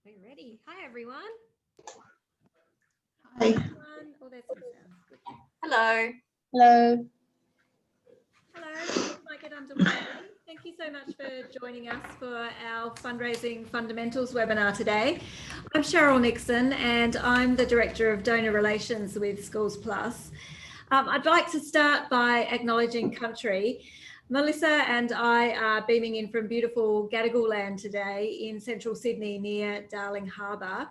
Okay, ready. Hi, everyone. Hi. Everyone. Oh, there's some sound. Good. Hello. Hello. Hello, we might get underway. Thank you so much for joining us for our Fundraising Fundamentals webinar today. I'm Cheryl Nixon and I'm the Director of Donor Relations with Schools Plus. I'd like to start by acknowledging country. Melissa and I are beaming in from beautiful Gadigal land today in central Sydney near Darling Harbour.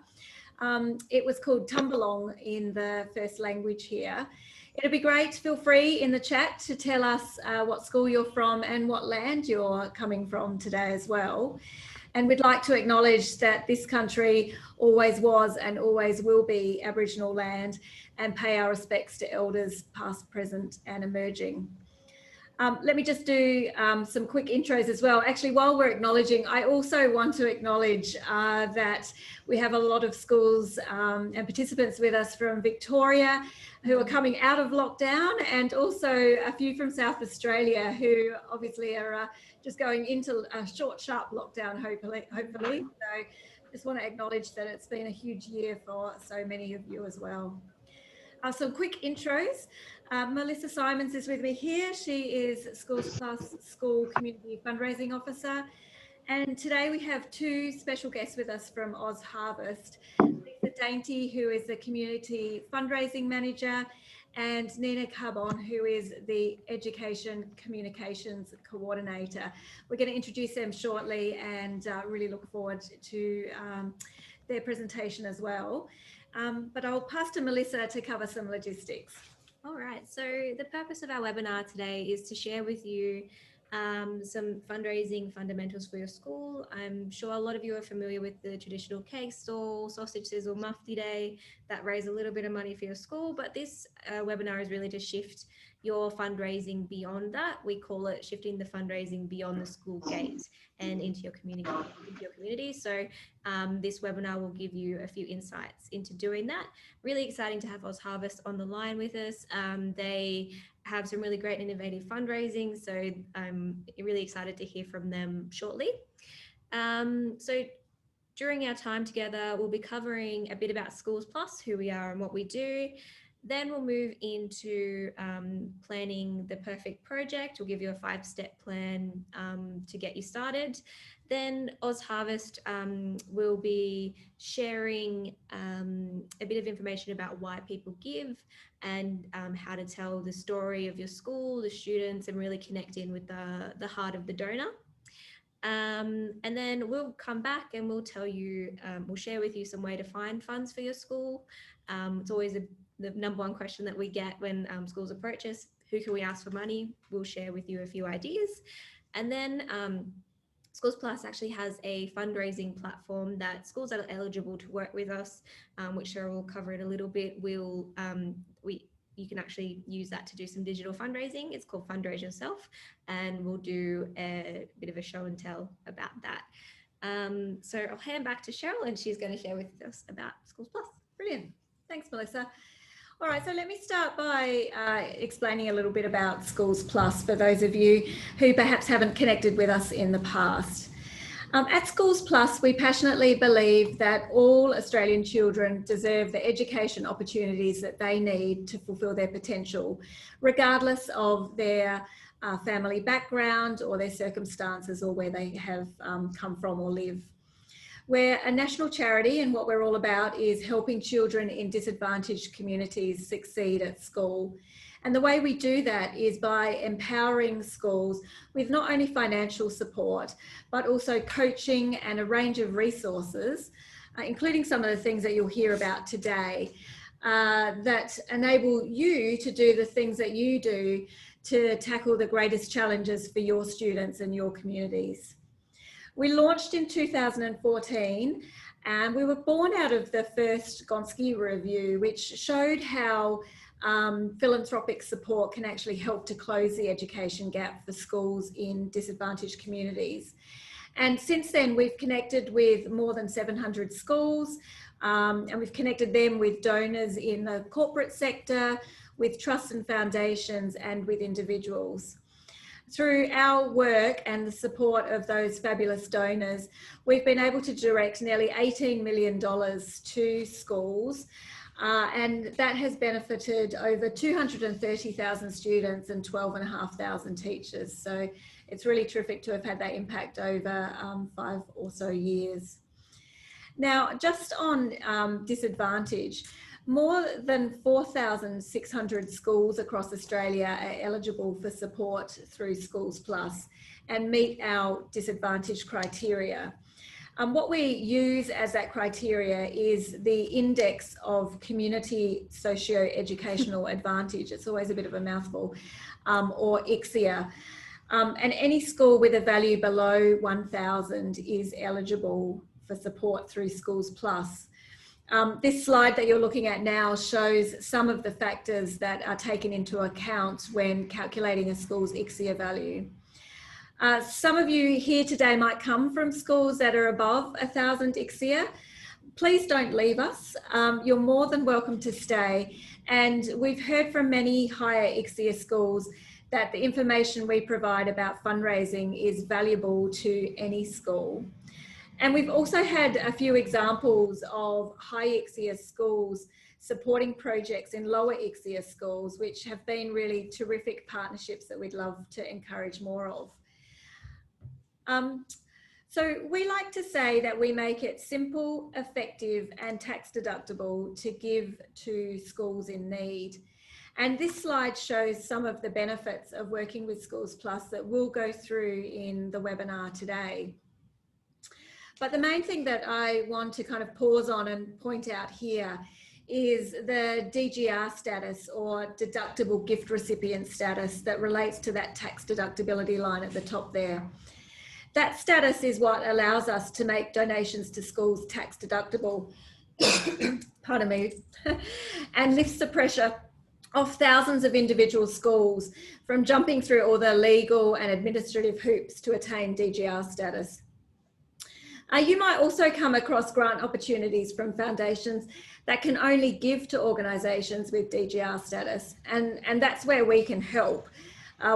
It was called Tumbalong in the first language here. It'd be great, feel free in the chat to tell us what school you're from and what land you're coming from today as well. And we'd like to acknowledge that this country always was and always will be Aboriginal land and pay our respects to elders past, present and emerging. Let me just do some quick intros as well. Actually, while we're acknowledging, I also want to acknowledge that we have a lot of schools and participants with us from Victoria who are coming out of lockdown, and also a few from South Australia who obviously are just going into a short, sharp lockdown, hopefully. So just want to acknowledge that it's been a huge year for so many of you as well. Some quick intros. Melissa Simons is with me here. She is Schools Plus School Community Fundraising Officer. And today we have two special guests with us from OzHarvest. Lisa Dainty, who is the Community Fundraising Manager, and Nina Carbon, who is the Education Communications Coordinator. We're going to introduce them shortly and really look forward to their presentation as well. But I'll pass to Melissa to cover some logistics. All right, so the purpose of our webinar today is to share with you some fundraising fundamentals for your school. I'm sure a lot of you are familiar with the traditional cake stall, sausage sizzle, mufti day that raise a little bit of money for your school, but this webinar is really to shift your fundraising beyond that. We call it shifting the fundraising beyond the school gate and into your community. So this webinar will give you a few insights into doing that. Really exciting to have OzHarvest on the line with us. They have some really great innovative fundraising, so I'm really excited to hear from them shortly. So during our time together, we'll be covering a bit about Schools Plus, who we are and what we do. Then we'll move into planning the perfect project. We'll give you a 5-step plan to get you started. Then OzHarvest will be sharing a bit of information about why people give and how to tell the story of your school, the students, and really connect in with the heart of the donor. And then we'll come back and we'll tell you, we'll share with you some way to find funds for your school. It's always the number one question that we get when schools approach us: who can we ask for money? We'll share with you a few ideas. And then Schools Plus actually has a fundraising platform that schools that are eligible to work with us, which Cheryl will cover it a little bit. You can actually use that to do some digital fundraising. It's called Fundraise Yourself, and we'll do a bit of a show and tell about that. So I'll hand back to Cheryl and she's going to share with us about Schools Plus. Brilliant. Thanks, Melissa. All right, so let me start by explaining a little bit about Schools Plus for those of you who perhaps haven't connected with us in the past. At Schools Plus, we passionately believe that all Australian children deserve the education opportunities that they need to fulfil their potential, regardless of their family background or their circumstances or where they have come from or live. We're a national charity, and what we're all about is helping children in disadvantaged communities succeed at school. And the way we do that is by empowering schools with not only financial support, but also coaching and a range of resources, including some of the things that you'll hear about today, that enable you to do the things that you do to tackle the greatest challenges for your students and your communities. We launched in 2014, and we were born out of the first Gonski review, which showed how philanthropic support can actually help to close the education gap for schools in disadvantaged communities. And since then, we've connected with more than 700 schools, and we've connected them with donors in the corporate sector, with trusts and foundations, and with individuals. Through our work and the support of those fabulous donors, we've been able to direct nearly $18 million to schools, and that has benefited over 230,000 students and 12,500 teachers. So it's really terrific to have had that impact over 5 or so years. Now, just on disadvantage, more than 4,600 schools across Australia are eligible for support through Schools Plus and meet our disadvantage criteria. What we use as that criteria is the Index of Community Socio-Educational Advantage. It's always a bit of a mouthful, or ICSEA. And any school with a value below 1,000 is eligible for support through Schools Plus. This slide that you're looking at now shows some of the factors that are taken into account when calculating a school's ICSEA value. Some of you here today might come from schools that are above 1,000 ICSEA. Please don't leave us. You're more than welcome to stay. And we've heard from many higher ICSEA schools that the information we provide about fundraising is valuable to any school. And we've also had a few examples of high ICSEA schools supporting projects in lower ICSEA schools, which have been really terrific partnerships that we'd love to encourage more of. So we like to say that we make it simple, effective and tax deductible to give to schools in need. And this slide shows some of the benefits of working with Schools Plus that we'll go through in the webinar today. But the main thing that I want to kind of pause on and point out here is the DGR status, or deductible gift recipient status, that relates to that tax deductibility line at the top there. That status is what allows us to make donations to schools tax deductible, pardon me, and lifts the pressure off thousands of individual schools from jumping through all the legal and administrative hoops to attain DGR status. You might also come across grant opportunities from foundations that can only give to organisations with DGR status, and that's where we can help.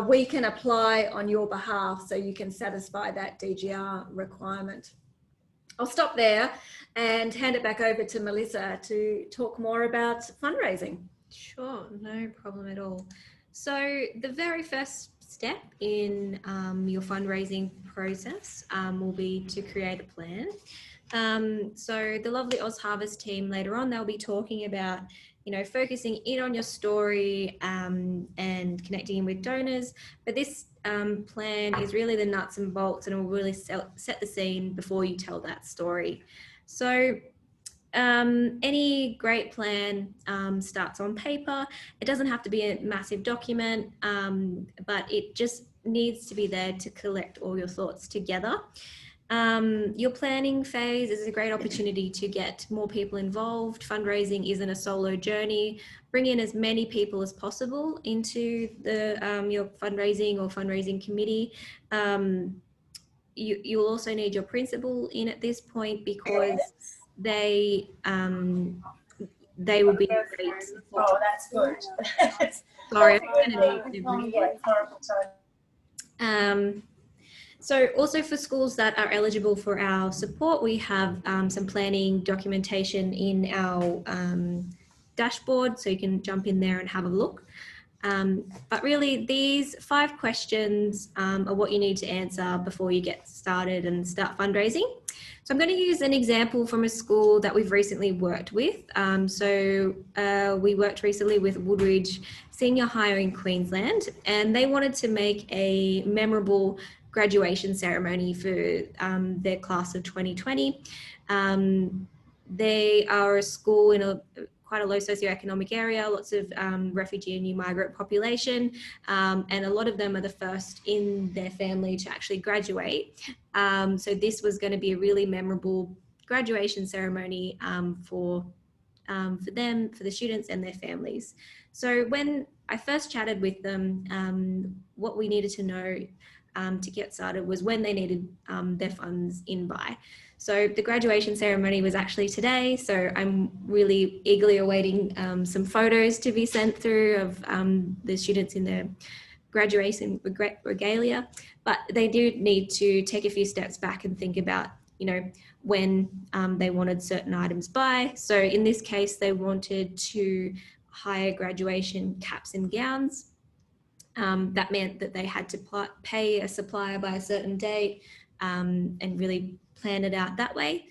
We can apply on your behalf so you can satisfy that DGR requirement. I'll stop there and hand it back over to Melissa to talk more about fundraising. Sure, no problem at all. So the very first step in your fundraising process will be to create a plan. So the lovely OzHarvest team later on, they'll be talking about, focusing in on your story and connecting in with donors. But this plan is really the nuts and bolts, and it will really set the scene before you tell that story. So any great plan starts on paper. It doesn't have to be a massive document, but it just needs to be there to collect all your thoughts together. Your planning phase is a great opportunity to get more people involved. Fundraising isn't a solo journey. Bring in as many people as possible into the your fundraising or fundraising committee. You'll also need your principal in at this point, because they will be great. Oh, that's good. Sorry, I'm going to So also for schools that are eligible for our support, we have some planning documentation in our dashboard, so you can jump in there and have a look. But really, these 5 questions are what you need to answer before you get started and start fundraising. So I'm going to use an example from a school that we've recently worked with. We worked recently with Woodridge Senior Higher in Queensland, and they wanted to make a memorable graduation ceremony for their class of 2020. They are a school in quite a low socioeconomic area, lots of refugee and new migrant population, and a lot of them are the first in their family to actually graduate. So this was going to be a really memorable graduation ceremony for them, for the students and their families. So when I first chatted with them, what we needed to know to get started was when they needed their funds in by. So the graduation ceremony was actually today, so I'm really eagerly awaiting some photos to be sent through of the students in their graduation regalia, but they do need to take a few steps back and think about, you know, when they wanted certain items by. So in this case, they wanted to hire graduation caps and gowns. That meant that they had to pay a supplier by a certain date and really plan it out that way.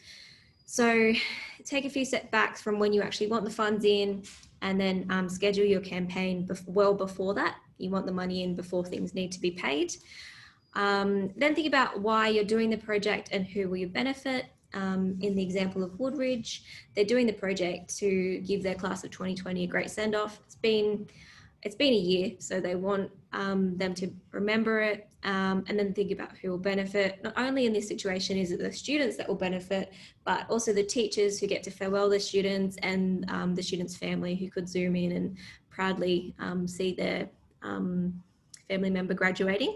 So take a few setbacks from when you actually want the funds in, and then schedule your campaign well before that. You want the money in before things need to be paid. Then think about why you're doing the project and who will you benefit. In the example of Woodridge, they're doing the project to give their class of 2020 a great send-off. It's been a year, so they want them to remember it, and then think about who will benefit. Not only in this situation is it the students that will benefit, but also the teachers who get to farewell the students, and the students' family who could zoom in and proudly see their family member graduating.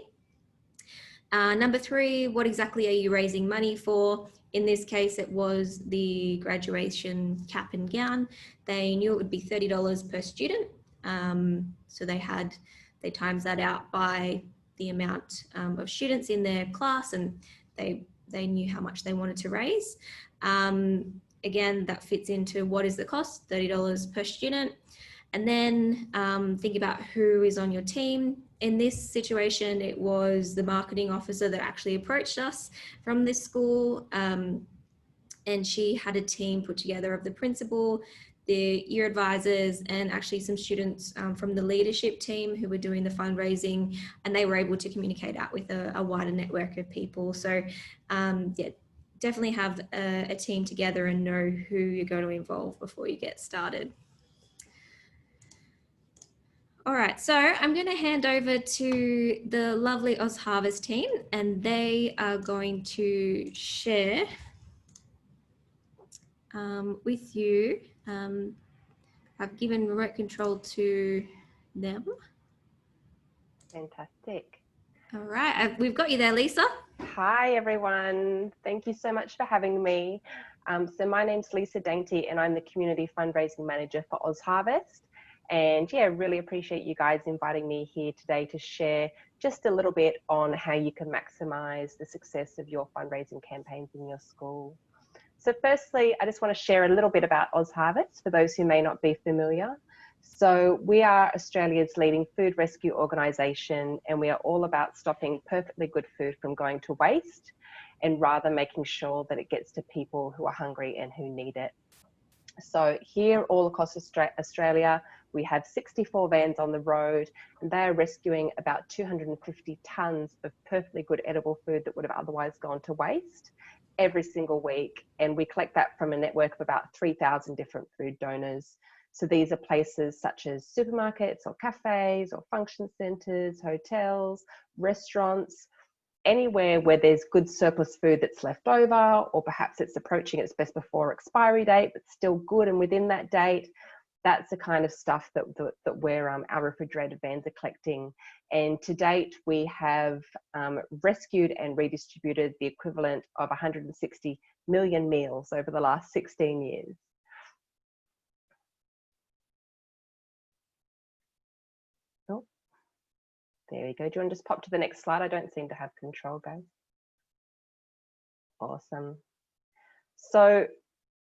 Number 3, what exactly are you raising money for? In this case, it was the graduation cap and gown. They knew it would be $30 per student. So they times that out by the amount of students in their class, and they knew how much they wanted to raise. Again, that fits into what is the cost, $30 per student. And then think about who is on your team. In this situation, it was the marketing officer that actually approached us from this school. And she had a team put together of the principal, the year advisors, and actually some students from the leadership team who were doing the fundraising, and they were able to communicate out with a wider network of people. So yeah, definitely have a team together and know who you're going to involve before you get started. All right, so I'm going to hand over to the lovely OzHarvest team, and they are going to share with you. I've given remote control to them. Fantastic. All right, we've got you there, Lisa. Hi, everyone. Thank you so much for having me. So my name's Lisa Dainty, and I'm the Community Fundraising Manager for OzHarvest. And yeah, really appreciate you guys inviting me here today to share just a little bit on how you can maximize the success of your fundraising campaigns in your school. So firstly, I just want to share a little bit about OzHarvest for those who may not be familiar. So we are Australia's leading food rescue organisation, and we are all about stopping perfectly good food from going to waste, and rather making sure that it gets to people who are hungry and who need it. So here all across Australia, we have 64 vans on the road, and they are rescuing about 250 tonnes of perfectly good edible food that would have otherwise gone to waste every single week. And we collect that from a network of about 3,000 different food donors. So these are places such as supermarkets or cafes or function centres, hotels, restaurants, anywhere where there's good surplus food that's left over, or perhaps it's approaching its best before expiry date, but still good and within that date. That's the kind of stuff that our refrigerated vans are collecting. And to date, we have rescued and redistributed the equivalent of 160 million meals over the last 16 years. Oh, there we go. Do you want to just pop to the next slide? I don't seem to have control, guys. Awesome. So,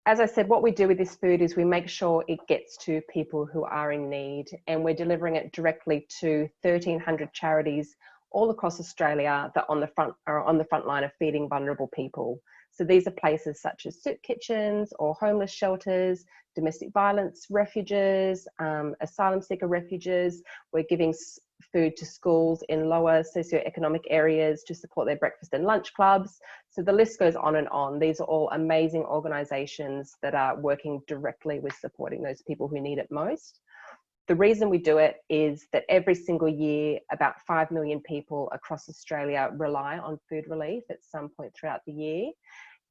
as I said, what we do with this food is we make sure it gets to people who are in need, and we're delivering it directly to 1,300 charities all across Australia that are on the front line of feeding vulnerable people. So these are places such as soup kitchens or homeless shelters, domestic violence refuges, asylum seeker refuges. We're giving food to schools in lower socioeconomic areas to support their breakfast and lunch clubs. So the list goes on and on. These are all amazing organisations that are working directly with supporting those people who need it most. The reason we do it is that every single year, about 5 million people across Australia rely on food relief at some point throughout the year.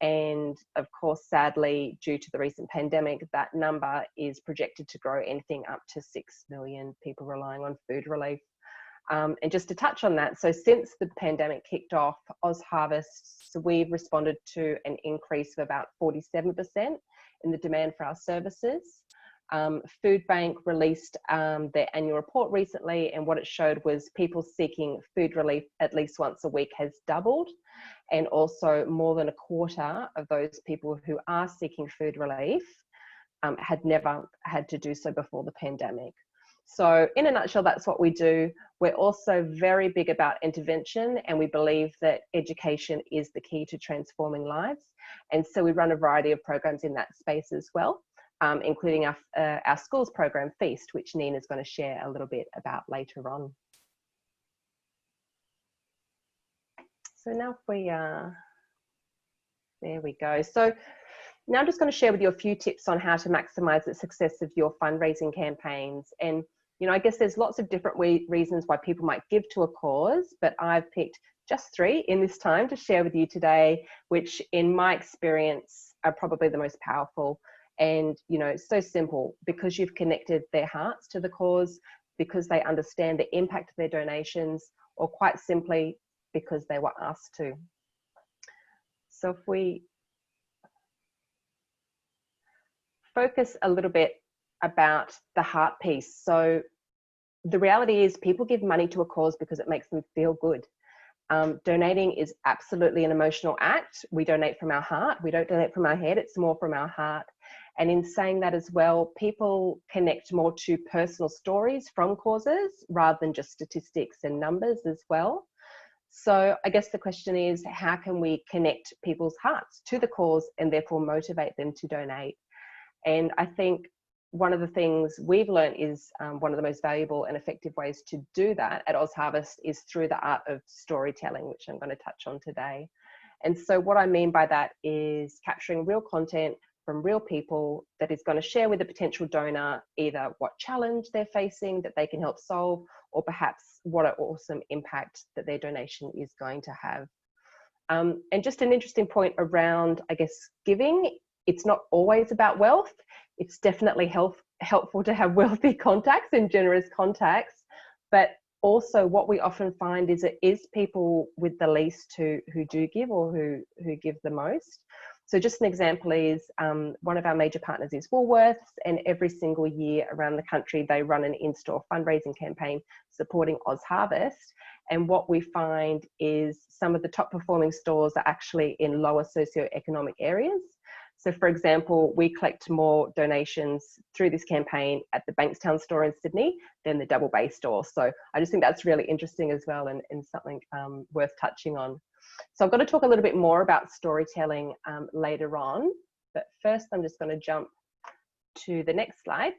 And of course, sadly, due to the recent pandemic, that number is projected to grow anything up to 6 million people relying on food relief. And just to touch on that, so since the pandemic kicked off, OzHarvest, we've responded to an increase of about 47% in the demand for our services. Food Bank released their annual report recently, and what it showed was people seeking food relief at least once a week has doubled, and also more than a quarter of those people who are seeking food relief had never had to do so before the pandemic. So in a nutshell, that's what we do. We're also very big about intervention, and we believe that education is the key to transforming lives. And so we run a variety of programs in that space as well, including our schools program, Feast, which Nina's going to share a little bit about later on. So now if we, there we go. So now I'm just going to share with you a few tips on how to maximize the success of your fundraising campaigns. And, you know, I guess there's lots of different reasons why people might give to a cause, but I've picked just 3 in this time to share with you today, which in my experience are probably the most powerful. And, you know, it's so simple because you've connected their hearts to the cause, because they understand the impact of their donations, or quite simply because they were asked to. So if we focus a little bit about the heart piece. So the reality is people give money to a cause because it makes them feel good. Donating is absolutely an emotional act. We donate from our heart. We don't donate from our head. It's more from our heart. And in saying that as well, people connect more to personal stories from causes rather than just statistics and numbers as well. So I guess the question is, how can we connect people's hearts to the cause and therefore motivate them to donate? And I think one of the things we've learned is one of the most valuable and effective ways to do that at OzHarvest is through the art of storytelling, which I'm going to touch on today. And so what I mean by that is capturing real content from real people that is going to share with a potential donor either what challenge they're facing that they can help solve, or perhaps what an awesome impact that their donation is going to have. And just an interesting point around, I guess, giving. It's not always about wealth. It's definitely helpful to have wealthy contacts and generous contacts. But also what we often find is it is people with the least who do give, or who give the most. So just an example is one of our major partners is Woolworths, and every single year around the country, they run an in-store fundraising campaign supporting OzHarvest. And what we find is some of the top performing stores are actually in lower socioeconomic areas. So for example, we collect more donations through this campaign at the Bankstown store in Sydney than the Double Bay store. So I just think that's really interesting as well, and something worth touching on. So I'm going to talk a little bit more about storytelling later on, but first I'm just going to jump to the next slide.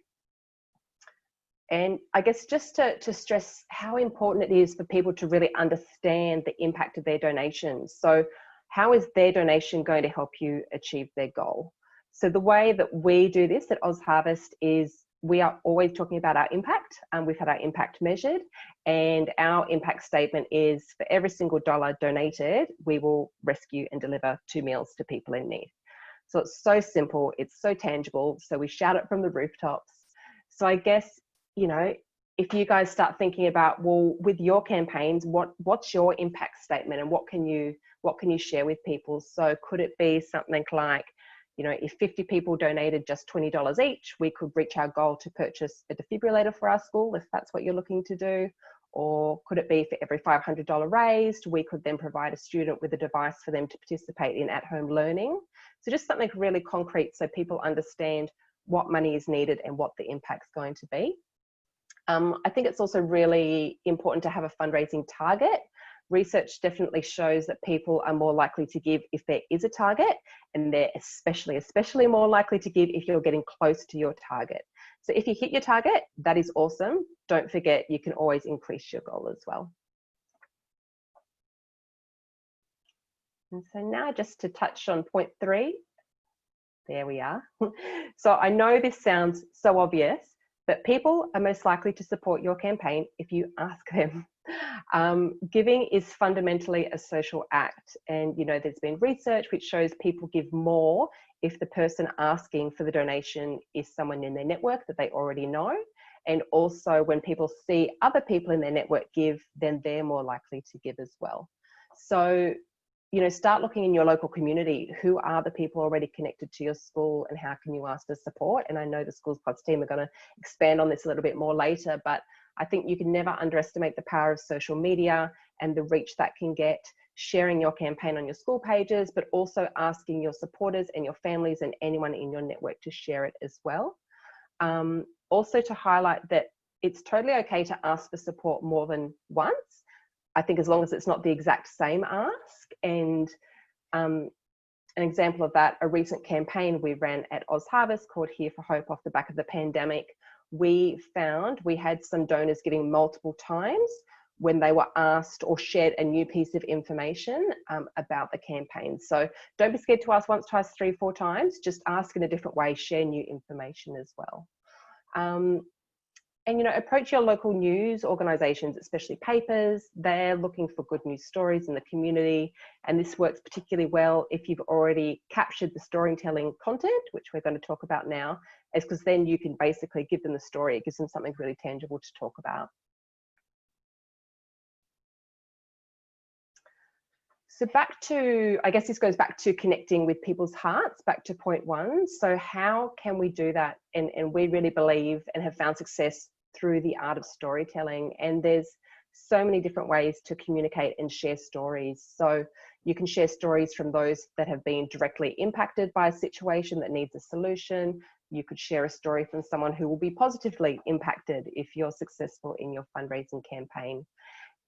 And I guess just to stress how important it is for people to really understand the impact of their donations. So how is their donation going to help you achieve their goal? So the way that we do this at OzHarvest is we are always talking about our impact, and we've had our impact measured, and our impact statement is for every single dollar donated, we will rescue and deliver 2 meals to people in need. So it's so simple, it's so tangible, so we shout it from the rooftops. So I guess, you know, if you guys start thinking about, well, with your campaigns, what's your impact statement, and what can you share with people? So could it be something like, you know, if 50 people donated just $20 each, we could reach our goal to purchase a defibrillator for our school, if that's what you're looking to do. Or could it be for every $500 raised, we could then provide a student with a device for them to participate in at-home learning. So just something really concrete so people understand what money is needed and what the impact's going to be. I think it's also really important to have a fundraising target. Research definitely shows that people are more likely to give if there is a target, and they're especially more likely to give if you're getting close to your target. So if you hit your target, that is awesome. Don't forget, you can always increase your goal as well. And so now just to touch on point 3, there we are. So I know this sounds so obvious, but people are most likely to support your campaign if you ask them. Giving is fundamentally a social act, and you know there's been research which shows people give more if the person asking for the donation is someone in their network that they already know, and also when people see other people in their network give, then they're more likely to give as well. So start looking in your local community. Who are the people already connected to your school, and how can you ask for support? And I know the Schools Pods team are going to expand on this a little bit more later, but I think you can never underestimate the power of social media and the reach that can get, sharing your campaign on your school pages, but also asking your supporters and your families and anyone in your network to share it as well. Also to highlight that it's totally okay to ask for support more than once. I think as long as it's not the exact same ask. And an example of that, a recent campaign we ran at OzHarvest called Here for Hope off the back of the pandemic, we found we had some donors giving multiple times when they were asked or shared a new piece of information about the campaign. So don't be scared to ask once, twice, 3, 4 times, just ask in a different way, share new information as well. And approach your local news organisations, especially papers. They're looking for good news stories in the community, and this works particularly well if you've already captured the storytelling content, which we're going to talk about now, is because then you can basically give them the story. It gives them something really tangible to talk about. So back to, I guess this goes back to connecting with people's hearts, back to point 1. So how can we do that? And we really believe and have found success through the art of storytelling. And there's so many different ways to communicate and share stories. So you can share stories from those that have been directly impacted by a situation that needs a solution. You could share a story from someone who will be positively impacted if you're successful in your fundraising campaign.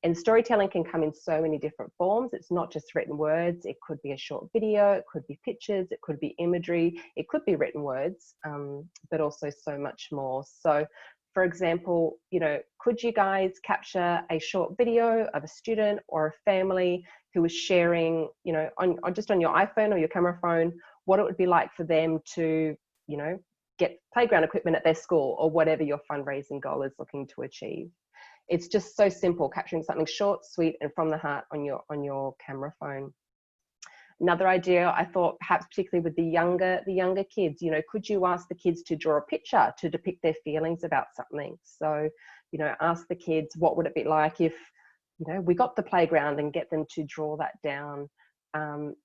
And storytelling can come in so many different forms. It's not just written words. It could be a short video, it could be pictures, it could be imagery, it could be written words, but also so much more. So for example, could you guys capture a short video of a student or a family who is sharing, just on your iPhone or your camera phone, what it would be like for them to, get playground equipment at their school, or whatever your fundraising goal is looking to achieve. It's just so simple, capturing something short, sweet, and from the heart on your camera phone. Another idea I thought, perhaps particularly with the younger kids, could you ask the kids to draw a picture to depict their feelings about something? So, ask the kids, what would it be like if, we got the playground, and get them to draw that down.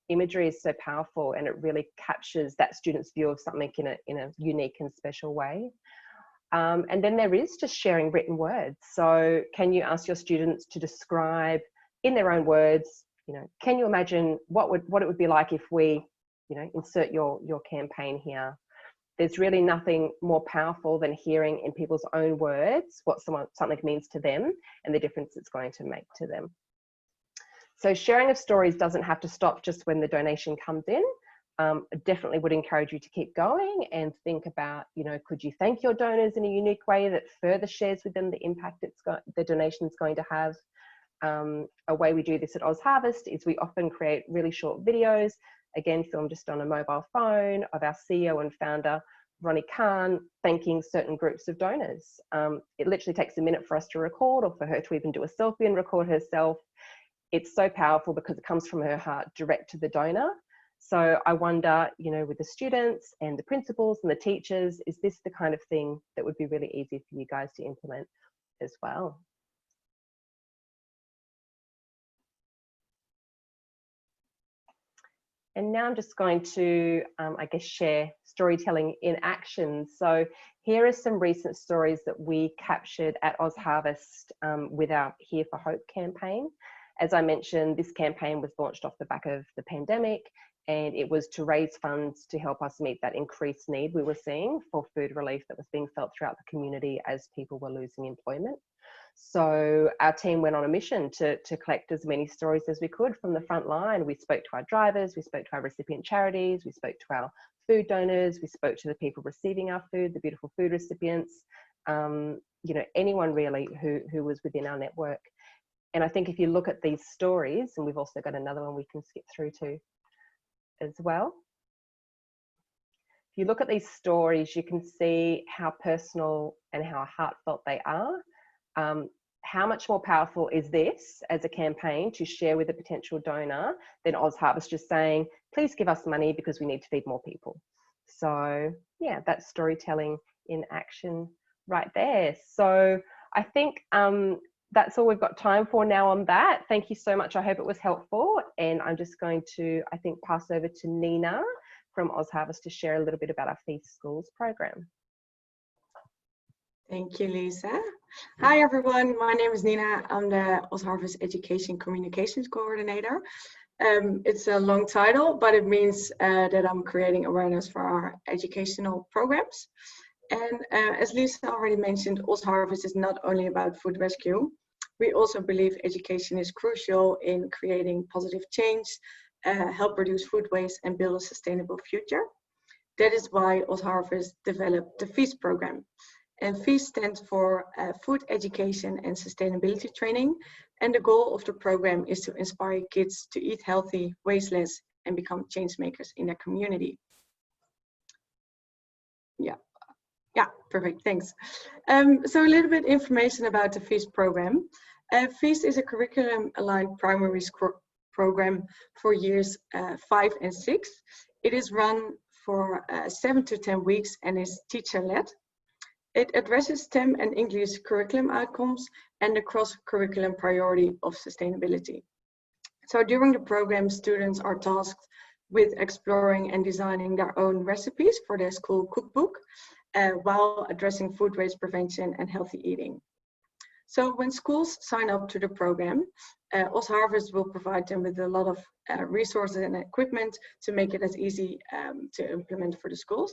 Imagery is so powerful, and it really captures that student's view of something in a unique and special way. And then there is just sharing written words. So can you ask your students to describe in their own words, can you imagine what it would be like if we, insert your campaign here? There's really nothing more powerful than hearing in people's own words what something means to them and the difference it's going to make to them. So sharing of stories doesn't have to stop just when the donation comes in. I definitely would encourage you to keep going and think about, could you thank your donors in a unique way that further shares with them the impact the donation is going to have. A way we do this at OzHarvest is we often create really short videos, again, filmed just on a mobile phone, of our CEO and founder, Ronnie Khan, thanking certain groups of donors. It literally takes a minute for us to record, or for her to even do a selfie and record herself. It's so powerful because it comes from her heart direct to the donor. So I wonder, with the students and the principals and the teachers, is this the kind of thing that would be really easy for you guys to implement as well? And now I'm just going to, share storytelling in action. So here are some recent stories that we captured at OzHarvest with our Here for Hope campaign. As I mentioned, this campaign was launched off the back of the pandemic, and it was to raise funds to help us meet that increased need we were seeing for food relief that was being felt throughout the community as people were losing employment. So our team went on a mission to collect as many stories as we could from the front line. We spoke to our drivers, we spoke to our recipient charities, we spoke to our food donors, we spoke to the people receiving our food, the beautiful food recipients, anyone really who was within our network. And I think if you look at these stories, and we've also got another one we can skip through to as well. If you look at these stories, you can see how personal and how heartfelt they are. How much more powerful is this as a campaign to share with a potential donor than OzHarvest just saying, please give us money because we need to feed more people. So yeah, that's storytelling in action right there. So I think that's all we've got time for now on that. Thank you so much. I hope it was helpful. And I'm just going to, I think, pass over to Nina from OzHarvest to share a little bit about our Feast Schools program. Thank you, Lisa. Hi, everyone. My name is Nina. I'm the OzHarvest Education Communications Coordinator. It's a long title, but it means that I'm creating awareness for our educational programs. And as Lisa already mentioned, OzHarvest is not only about food rescue. We also believe education is crucial in creating positive change, help reduce food waste, and build a sustainable future. That is why OzHarvest developed the Feast program. And Feast stands for Food Education and Sustainability Training. And the goal of the program is to inspire kids to eat healthy, waste less, and become change makers in their community. Yeah, perfect, thanks. So a little bit information about the Feast program. Feast is a curriculum-aligned primary school program for years 5 and 6. It is run for 7 to 10 weeks and is teacher-led. It addresses STEM and English curriculum outcomes and the cross-curriculum priority of sustainability. So during the program, students are tasked with exploring and designing their own recipes for their school cookbook, while addressing food waste prevention and healthy eating. So when schools sign up to the program, OzHarvest will provide them with a lot of resources and equipment to make it as easy to implement for the schools.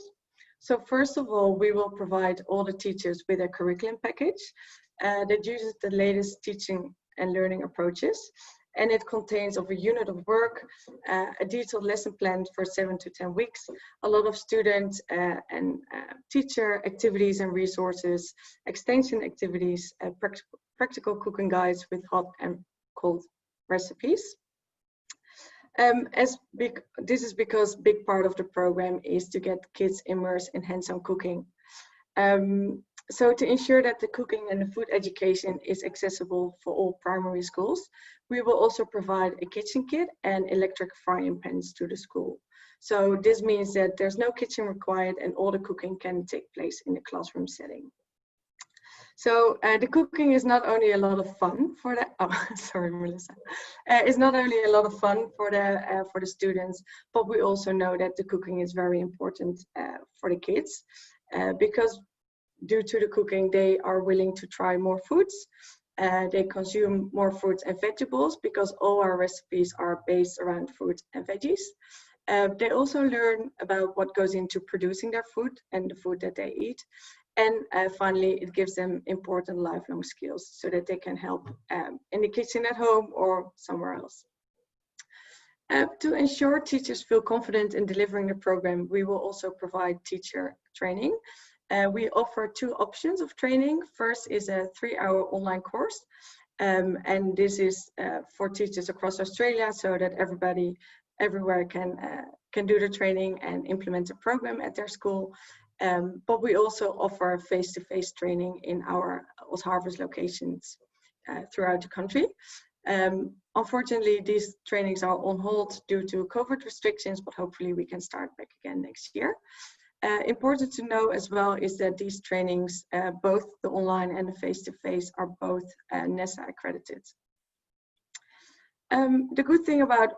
So first of all, we will provide all the teachers with a curriculum package that uses the latest teaching and learning approaches. And it contains of a unit of work, a detailed lesson plan for 7 to 10 weeks, a lot of student and teacher activities and resources, extension activities, practical cooking guides with hot and cold recipes. This is because a big part of the program is to get kids immersed in hands-on cooking. So to ensure that the cooking and the food education is accessible for all primary schools, we will also provide a kitchen kit and electric frying pans to the school. So this means that there's no kitchen required and all the cooking can take place in the classroom setting. So the cooking is not only a lot of fun for the, sorry, Melissa. It's not only a lot of fun for the students, but we also know that the cooking is very important for the kids because due to the cooking, they are willing to try more foods. They consume more fruits and vegetables because all our recipes are based around fruits and veggies. They also learn about what goes into producing their food and the food that they eat. And finally, it gives them important lifelong skills so that they can help in the kitchen at home or somewhere else. To ensure teachers feel confident in delivering the program, we will also provide teacher training. We offer 2 options of training. First is a 3-hour online course. And this is for teachers across Australia so that everybody everywhere can do the training and implement the program at their school. But we also offer face-to-face training in our OzHarvest locations throughout the country. Unfortunately, these trainings are on hold due to COVID restrictions, but hopefully we can start back again next year. Important to know as well is that these trainings, both the online and the face-to-face, are both NESA accredited. The good thing about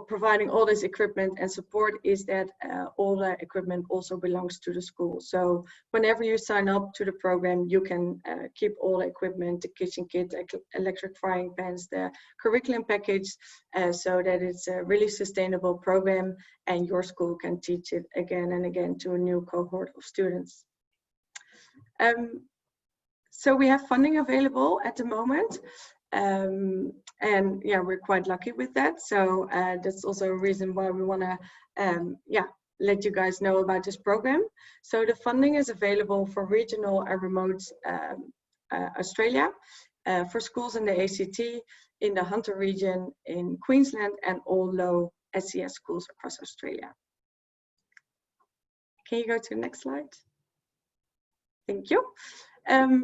providing all this equipment and support is that all the equipment also belongs to the school. So whenever you sign up to the program, you can keep all the equipment, the kitchen kit, electric frying pans, the curriculum package, so that it's a really sustainable program and your school can teach it again and again to a new cohort of students. So we have funding available at the moment. And yeah, we're quite lucky with that. So that's also a reason why we want to let you guys know about this program. So the funding is available for regional and remote Australia, for schools in the ACT, in the Hunter region, in Queensland, and all low SES schools across Australia. Can you go to the next slide? Thank you.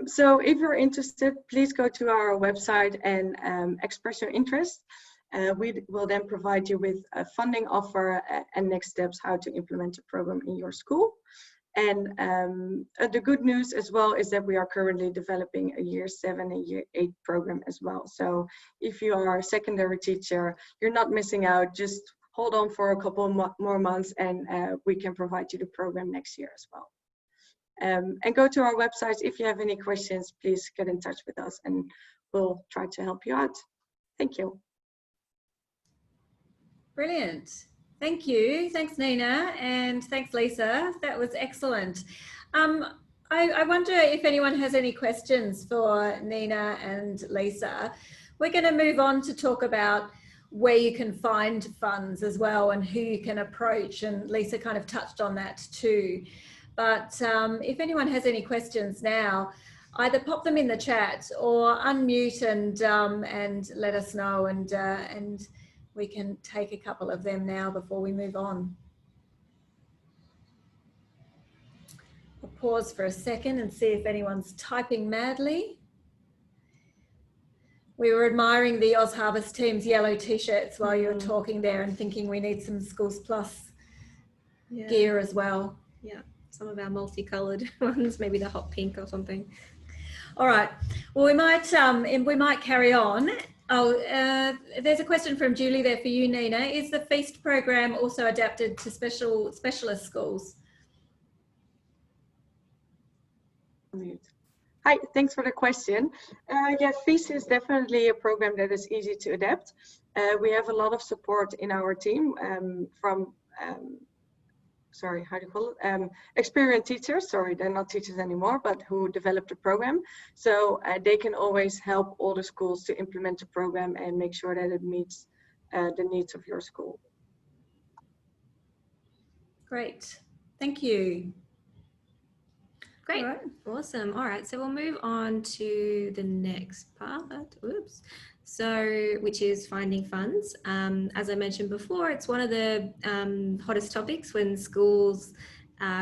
So if you're interested, please go to our website and express your interest. We will then provide you with a funding offer and next steps how to implement the program in your school. And the good news as well is that we are currently developing a year 7 and year 8 program as well. So if you are a secondary teacher, you're not missing out. Just hold on for a couple more months and we can provide you the program next year as well. And go to our website. If you have any questions, please get in touch with us and we'll try to help you out. Thank you. Brilliant. Thank you. Thanks, Nina, and thanks, Lisa. That was excellent. I wonder if anyone has any questions for Nina and Lisa. We're going to move on to talk about where you can find funds as well and who you can approach, and Lisa kind of touched on that too. But if anyone has any questions now, either pop them in the chat or unmute and let us know, and we can take a couple of them now before we move on. I'll pause for a second and see if anyone's typing madly. We were admiring the OzHarvest team's yellow t-shirts while you were talking there and thinking we need some Schools Plus gear as well. Yeah, some of our multicolored ones, maybe the hot pink or something. All right, well, we might carry on. Oh, there's a question from Julie there for you, Nina. Is the Feast program also adapted to specialist schools? Hi, thanks for the question. Yeah, Feast is definitely a program that is easy to adapt. We have a lot of support in our team from experienced teachers. Sorry, they're not teachers anymore, but who developed the program. So they can always help all the schools to implement the program and make sure that it meets the needs of your school. Great, thank you. Great, All right. Awesome. All right, so we'll move on to the next part. Oops. So, which is finding funds. As I mentioned before, it's one of the hottest topics when schools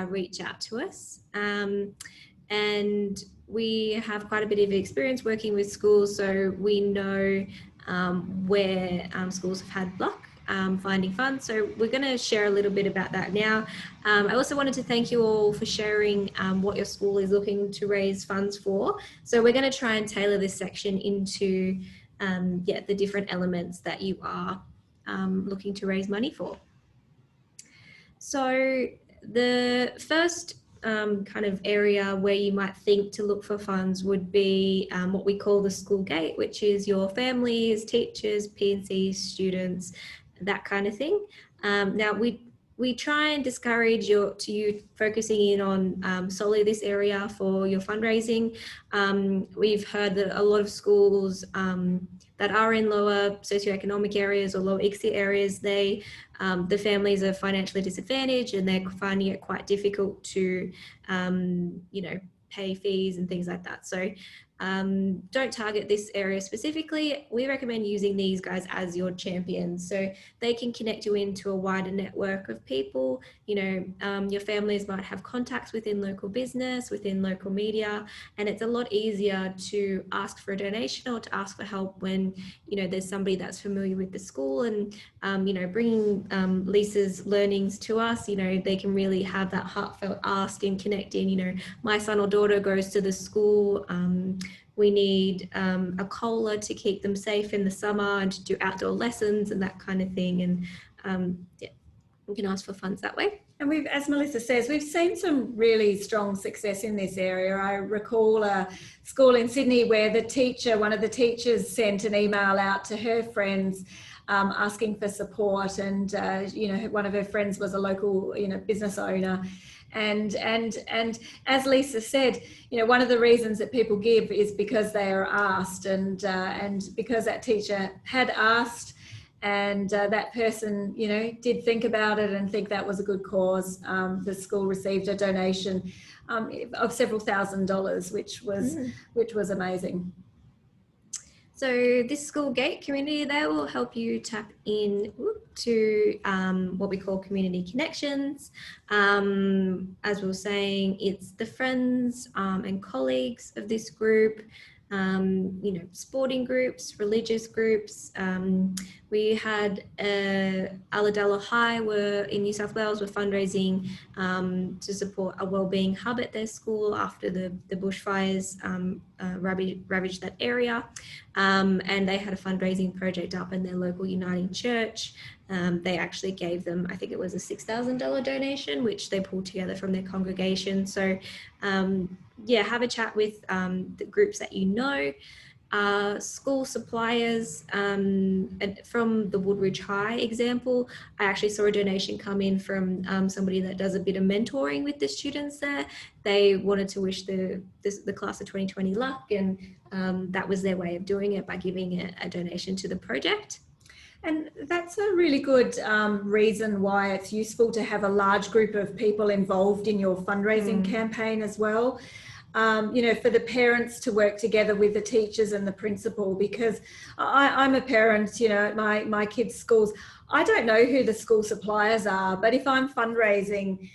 reach out to us. And we have quite a bit of experience working with schools, so we know where schools have had luck finding funds. So we're going to share a little bit about that now. I also wanted to thank you all for sharing what your school is looking to raise funds for. So we're going to try and tailor this section into the different elements that you are looking to raise money for. So the first kind of area where you might think to look for funds would be what we call the school gate, which is your families, teachers, P&Cs, students, that kind of thing. Now we try and discourage you focusing in on solely this area for your fundraising. We've heard that a lot of schools that are in lower socioeconomic areas or low ICSEA areas, the families are financially disadvantaged and they're finding it quite difficult to, pay fees and things like that. So don't target this area specifically. We recommend using these guys as your champions, so they can connect you into a wider network of people. Your families might have contacts within local business, within local media, and it's a lot easier to ask for a donation or to ask for help when there's somebody that's familiar with the school. And bringing Lisa's learnings to us, they can really have that heartfelt ask and connect in. My son or daughter goes to the school. We need a cola to keep them safe in the summer and to do outdoor lessons and that kind of thing. And we can ask for funds that way. And we've, as Melissa says, we've seen some really strong success in this area. I recall a school in Sydney where one of the teachers sent an email out to her friends asking for support, and one of her friends was a local business owner. And as Lisa said, one of the reasons that people give is because they are asked, and because that teacher had asked, and that person, did think about it and think that was a good cause. The school received a donation of several $1,000s, which was amazing. So this school gate community there will help you tap in to what we call community connections. As we were saying, it's the friends and colleagues of this group you know, sporting groups, religious groups. We had Ulladulla High were in New South Wales were fundraising to support a wellbeing hub at their school after the bushfires ravaged that area. And they had a fundraising project up in their local Uniting Church. They actually gave them, I think it was a $6,000 donation, which they pulled together from their congregation. So yeah, have a chat with the groups that you know. School suppliers, and from the Woodridge High example, I actually saw a donation come in from somebody that does a bit of mentoring with the students there. They wanted to wish the class of 2020 luck, and that was their way of doing it, by giving a donation to the project. And that's a really good reason why it's useful to have a large group of people involved in your fundraising campaign as well. You know, for the parents to work together with the teachers and the principal, because I'm a parent, you know, at my kids' schools. I don't know who the school suppliers are, but if I'm fundraising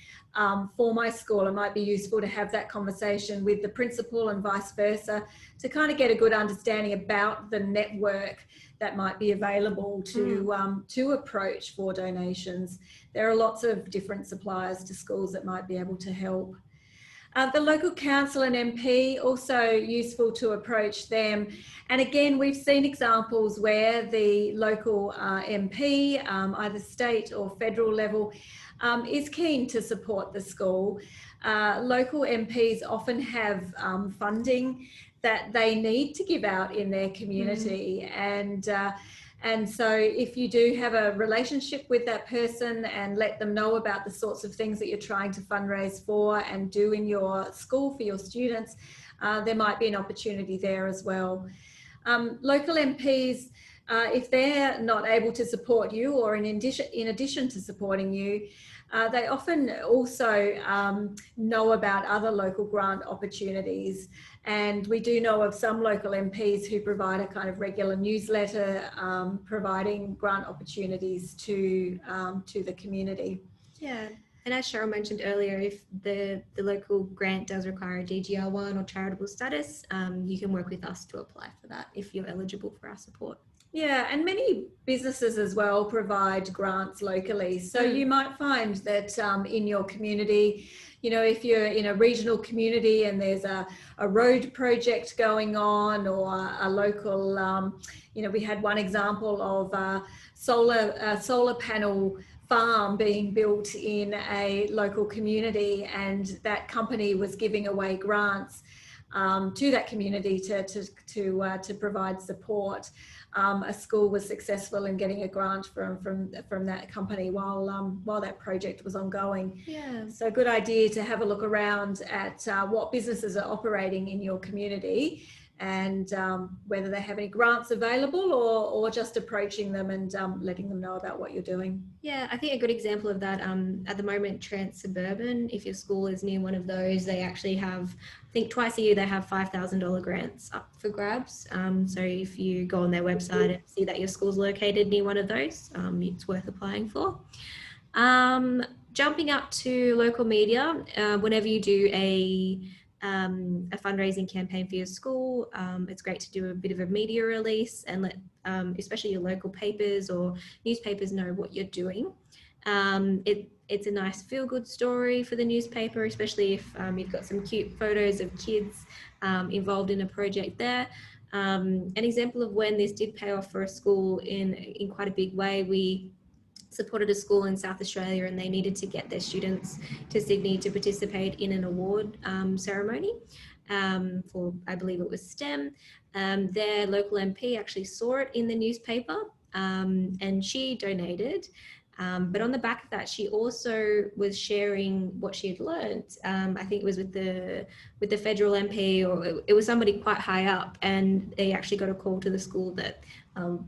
for my school, it might be useful to have that conversation with the principal and vice versa, to kind of get a good understanding about the network that might be available to approach for donations. There are lots of different suppliers to schools that might be able to help. The local council and MP, also useful to approach them. And again, we've seen examples where the local MP, either state or federal level, is keen to support the school. Local MPs often have funding that they need to give out in their community. And so if you do have a relationship with that person and let them know about the sorts of things that you're trying to fundraise for and do in your school for your students, there might be an opportunity there as well. Local MPs, if they're not able to support you, or in addition to supporting you, they often also know about other local grant opportunities. And we do know of some local MPs who provide a kind of regular newsletter providing grant opportunities to the community. Yeah, and as Cheryl mentioned earlier, if the local grant does require a DGR1 or charitable status, you can work with us to apply for that if you're eligible for our support. Yeah, and many businesses as well provide grants locally. So you might find that in your community, you know, if you're in a regional community and there's a road project going on, or a local, you know, we had one example of a solar panel farm being built in a local community, and that company was giving away grants to that community to provide support. A school was successful in getting a grant from that company while that project was ongoing. Yeah. So good idea to have a look around at what businesses are operating in your community, and whether they have any grants available, or just approaching them and letting them know about what you're doing. Yeah, I think a good example of that, at the moment, Trans-Suburban, if your school is near one of those, they actually have, I think twice a year, they have $5,000 grants up for grabs. So if you go on their website and see that your school's located near one of those, it's worth applying for. Jumping up to local media, whenever you do a fundraising campaign for your school, it's great to do a bit of a media release and let especially your local papers or newspapers know what you're doing. It's a nice feel-good story for the newspaper, especially if you've got some cute photos of kids involved in a project there. An example of when this did pay off for a school in quite a big way, we supported a school in South Australia, and they needed to get their students to Sydney to participate in an award ceremony for, I believe it was STEM. Their local MP actually saw it in the newspaper, and she donated. But on the back of that, she also was sharing what she had learned. I think it was with the federal MP, or it was somebody quite high up, and they actually got a call to the school that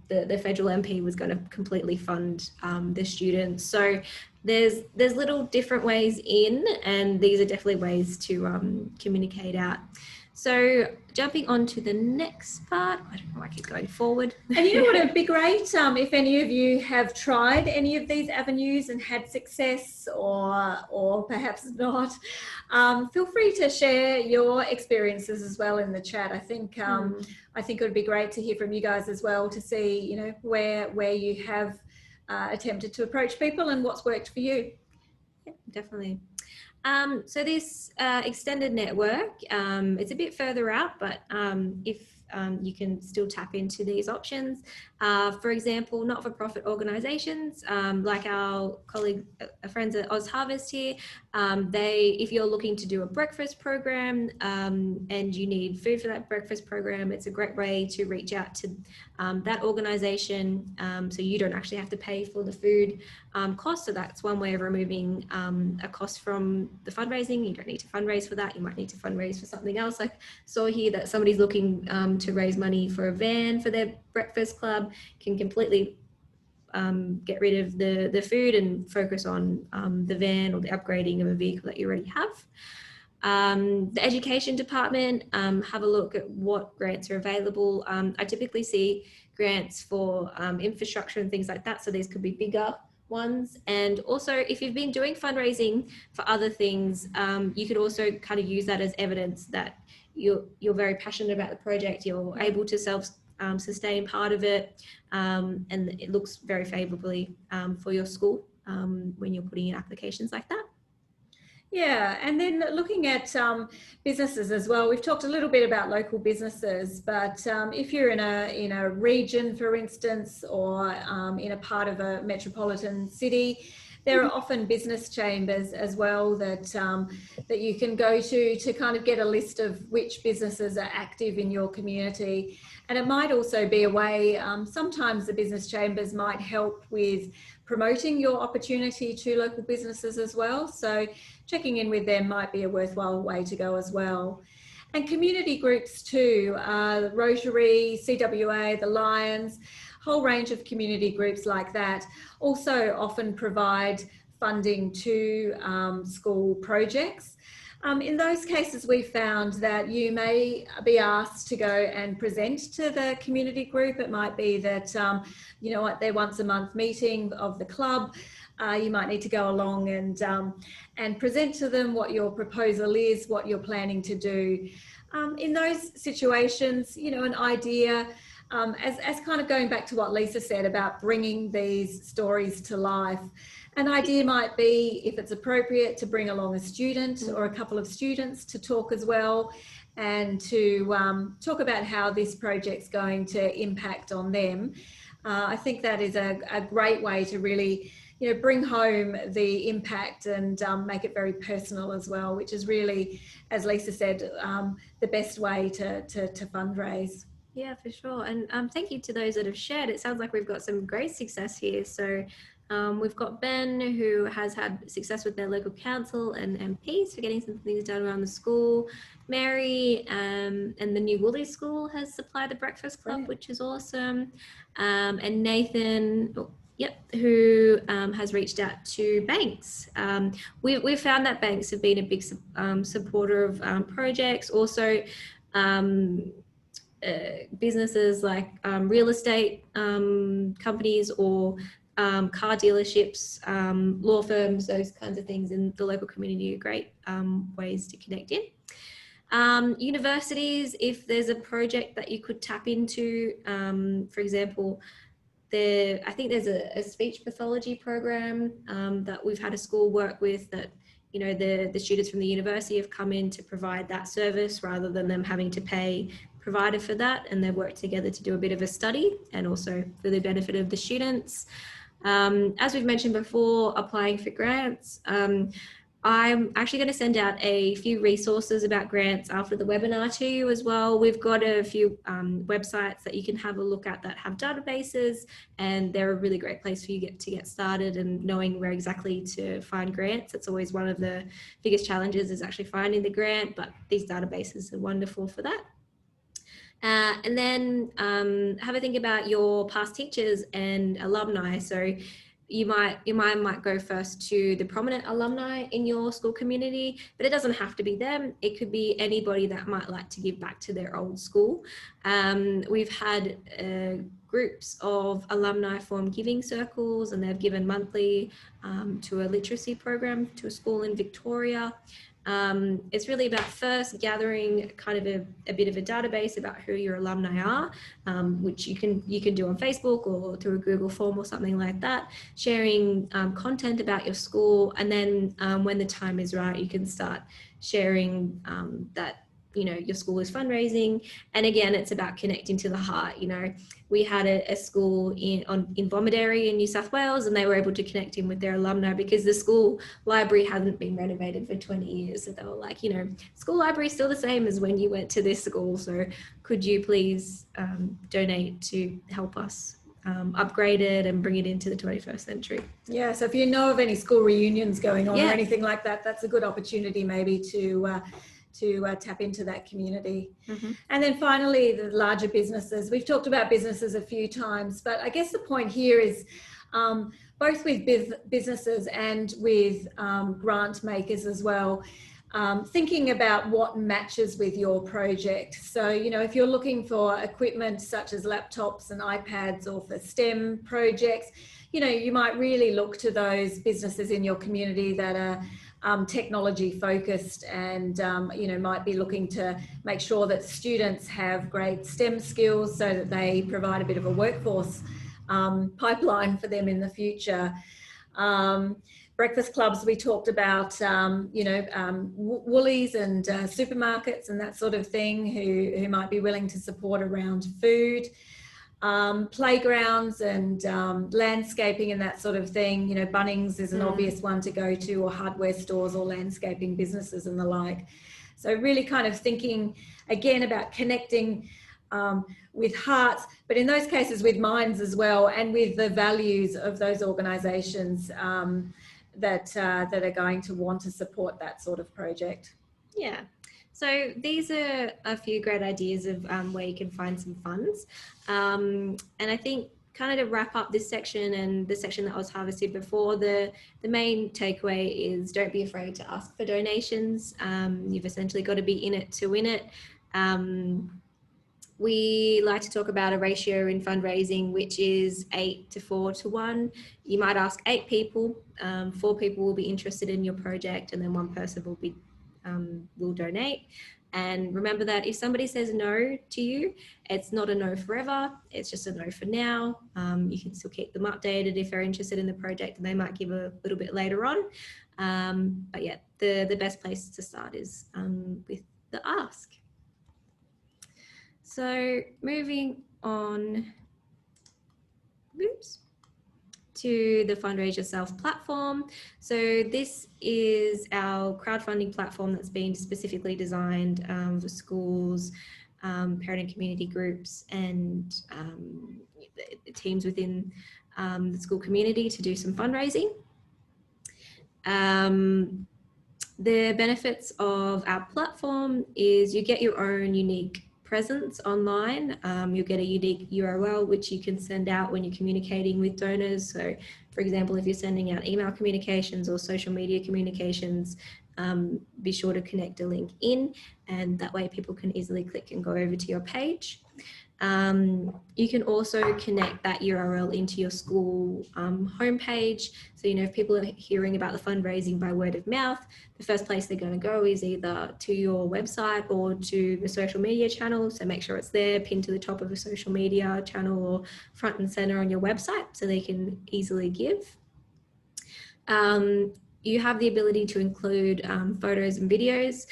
the federal MP was going to completely fund the students. So there's little different ways in, and these are definitely ways to communicate out. So jumping on to the next part, I don't know, I keep going forward. And you know what, it'd be great if any of you have tried any of these avenues and had success or perhaps not. Feel free to share your experiences as well in the chat. I think it would be great to hear from you guys as well, to see, you know, where you have attempted to approach people and what's worked for you. Yeah, definitely. So this extended network, it's a bit further out, but if you can still tap into these options. For example, not-for-profit organisations like our friends at OzHarvest here, if you're looking to do a breakfast program and you need food for that breakfast program, it's a great way to reach out to that organisation, so you don't actually have to pay for the food cost. So that's one way of removing a cost from the fundraising. You don't need to fundraise for that. You might need to fundraise for something else. I saw here that somebody's looking to raise money for a van for their breakfast club, can completely get rid of the food and focus on the van or the upgrading of a vehicle that you already have. The education department, have a look at what grants are available. I typically see grants for infrastructure and things like that, so these could be bigger ones. And also, if you've been doing fundraising for other things, you could also kind of use that as evidence that you're very passionate about the project, you're able to sustain part of it, and it looks very favorably for your school when you're putting in applications like that. Yeah, and then looking at businesses as well. We've talked a little bit about local businesses, but if you're in a region, for instance, or in a part of a metropolitan city, there are often business chambers as well that you can go to kind of get a list of which businesses are active in your community. And it might also be a way, sometimes the business chambers might help with promoting your opportunity to local businesses as well. So checking in with them might be a worthwhile way to go as well. And community groups too, Rotary, CWA, the Lions, whole range of community groups like that also often provide funding to school projects. In those cases, we found that you may be asked to go and present to the community group. It might be that, you know what, their once a month meeting of the club, you might need to go along and present to them what your proposal is, what you're planning to do. In those situations, you know, an idea, as kind of going back to what Lisa said about bringing these stories to life, an idea might be, if it's appropriate, to bring along a student or a couple of students to talk as well, and to talk about how this project's going to impact on them. I think that is a great way to really, you know, bring home the impact and make it very personal as well, which is really, as Lisa said, the best way to fundraise. Yeah, for sure. And thank you to those that have shared. It sounds like we've got some great success here. So we've got Ben, who has had success with their local council and MPs for getting some things done around the school. Mary and the New Woolly School has supplied the breakfast club, which is awesome. And Nathan, who has reached out to banks. We've found that banks have been a big supporter of projects. Also, businesses like real estate companies or car dealerships, law firms, those kinds of things in the local community are great ways to connect in. Universities, if there's a project that you could tap into, for example, I think there's a speech pathology program that we've had a school work with, that, you know, the students from the university have come in to provide that service rather than them having to pay provider for that, and they've worked together to do a bit of a study and also for the benefit of the students. As we've mentioned before, applying for grants. I'm actually going to send out a few resources about grants after the webinar to you as well. We've got a few websites that you can have a look at that have databases, and they're a really great place for you to get started and knowing where exactly to find grants. It's always one of the biggest challenges, is actually finding the grant, but these databases are wonderful for that. And then have a think about your past teachers and alumni. So your mind might go first to the prominent alumni in your school community, but it doesn't have to be them. It could be anybody that might like to give back to their old school. We've had groups of alumni form giving circles, and they've given monthly to a literacy program to a school in Victoria. It's really about first gathering kind of a bit of a database about who your alumni are, which you can do on Facebook or through a Google form or something like that, sharing content about your school, and then when the time is right, you can start sharing that your school is fundraising. And again, it's about connecting to the heart. We had a school in Bomaderry in New South Wales, and they were able to connect in with their alumni because the school library hadn't been renovated for 20 years. So they were like, school library is still the same as when you went to this school. So could you please donate to help us upgrade it and bring it into the 21st century? Yeah, so if you know of any school reunions going on or Yeah. anything like that, that's a good opportunity maybe to tap into that community. Mm-hmm. And then finally, the larger businesses. We've talked about businesses a few times, but I guess the point here is both with businesses and with grant makers as well, thinking about what matches with your project. So, if you're looking for equipment such as laptops and iPads, or for STEM projects, you might really look to those businesses in your community that are technology focused and might be looking to make sure that students have great STEM skills so that they provide a bit of a workforce pipeline for them in the future. Breakfast clubs, we talked about, Woolies and supermarkets and that sort of thing who might be willing to support around food. Playgrounds and landscaping and that sort of thing. Bunnings is an obvious one to go to, or hardware stores or landscaping businesses and the like. So really kind of thinking again about connecting with hearts, but in those cases with minds as well, and with the values of those organisations that are going to want to support that sort of project. Yeah. So these are a few great ideas of where you can find some funds. And I think kind of to wrap up this section and the section that OzHarvest did before, the main takeaway is don't be afraid to ask for donations. You've essentially got to be in it to win it. We like to talk about a ratio in fundraising, which is 8 to 4 to 1. You might ask 8 people, 4 people will be interested in your project, and then 1 person will donate. And remember that if somebody says no to you, it's not a no forever, it's just a no for now. You can still keep them updated if they're interested in the project, and they might give a little bit later on. But yeah, the best place to start is with the ask. So moving on, to the Fundraise Yourself platform. So this is our crowdfunding platform that's been specifically designed for schools, parent and community groups, and teams within the school community to do some fundraising. The benefits of our platform is you get your own unique presence online. You'll get a unique URL which you can send out when you're communicating with donors. So for example, if you're sending out email communications or social media communications, be sure to connect a link in, and that way people can easily click and go over to your page. You can also connect that URL into your school homepage. So, if people are hearing about the fundraising by word of mouth, the first place they're going to go is either to your website or to the social media channel. So make sure it's there, pinned to the top of a social media channel or front and center on your website so they can easily give. You have the ability to include photos and videos.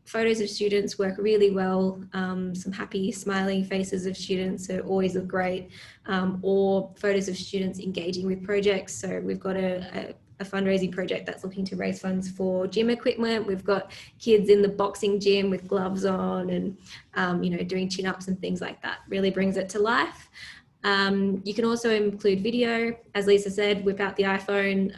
Photos of students work really well. Some happy, smiling faces of students always look great, or photos of students engaging with projects. So we've got a fundraising project that's looking to raise funds for gym equipment. We've got kids in the boxing gym with gloves on and, doing chin-ups and things like that. Really brings it to life. You can also include video. As Lisa said, whip out the iPhone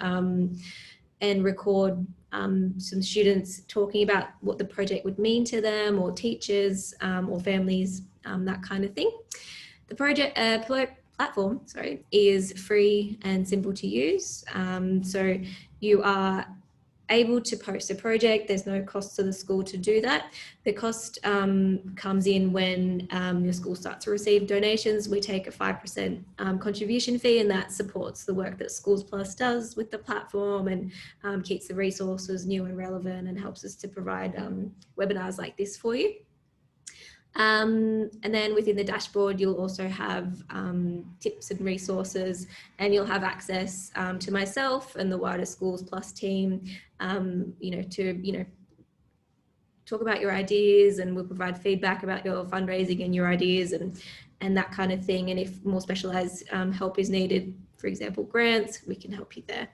and record some students talking about what the project would mean to them, or teachers or families, that kind of thing. The platform, sorry, is free and simple to use. So you are able to post a project. There's no cost to the school to do that. The cost comes in when your school starts to receive donations. We take a 5% contribution fee, and that supports the work that Schools Plus does with the platform and keeps the resources new and relevant and helps us to provide webinars like this for you. And then within the dashboard, you'll also have tips and resources, and you'll have access to myself and the wider Schools Plus team, to talk about your ideas, and we'll provide feedback about your fundraising and your ideas and that kind of thing. And if more specialized help is needed, for example, grants, we can help you there.